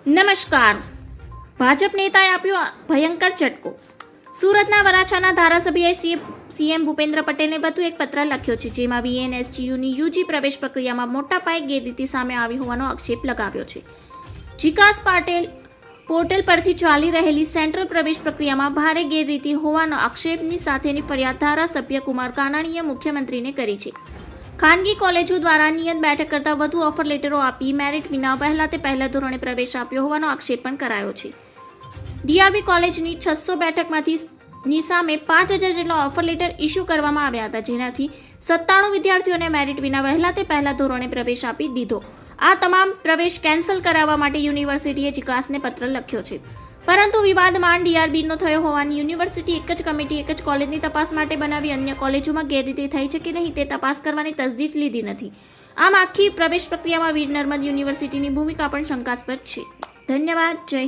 નમસ્કાર. ભાજપ નેતાએ આપ્યો ભયંકર ઝટકો. સુરતના વરાછાના ધારાસભ્યએ સીએમ ભૂપેન્દ્ર પટેલને વધુ એક પત્ર લખ્યો છે, જેમાં વીએનએસજીયુની યુજી પ્રવેશ પ્રક્રિયામાં મોટા પાયે ગેરરીતિ સામે આવી હોવાનો આક્ષેપ લગાવ્યો છે. જીકાસ પોર્ટલ પરથી ચાલી રહેલી સેન્ટ્રલ પ્રવેશ પ્રક્રિયામાં ભારે ગેરરીતિ હોવાનો આક્ષેપની સાથેની ફરિયાદ ધારાસભ્ય કુમાર કાનાણીએ મુખ્યમંત્રીને કરી છે. ખાનગી કોલેજો દ્વારા નિયત બેઠક કરતાં વધુ ઓફર લેટરો આપી મેરિટ વિના પહેલા ધોરણે પ્રવેશ આપ્યો હોવાનો આક્ષેપ પણ કરાયો છે. ડીઆરબી કોલેજની 600 બેઠકની સામે 5000 જેટલા ઓફર લેટર ઇસ્યુ કરવામાં આવ્યા હતા, જેનાથી 97 વિદ્યાર્થીઓને મેરિટ વિના પહેલા ધોરણે પ્રવેશ આપી દીધો. આ તમામ પ્રવેશ કેન્સલ કરાવવા માટે યુનિવર્સિટીએ જીકાસને પત્ર લખ્યો છે, પરંતુ વિવાદમાં ડીઆરબીનો થયો હોવાની યુનિવર્સિટી એક જ કમિટી એક જ કોલેજની તપાસ માટે બનાવી અન્ય કોલેજોમાં ગેરરીતિ થઈ છે કે નહીં તે તપાસ કરવાની તજદીજ લીધી નથી. આમ આખી પ્રવેશ પ્રક્રિયામાં વીર નર્મદ યુનિવર્સિટીની ભૂમિકા પણ શંકાસ્પદ છે. ધન્યવાદ. જય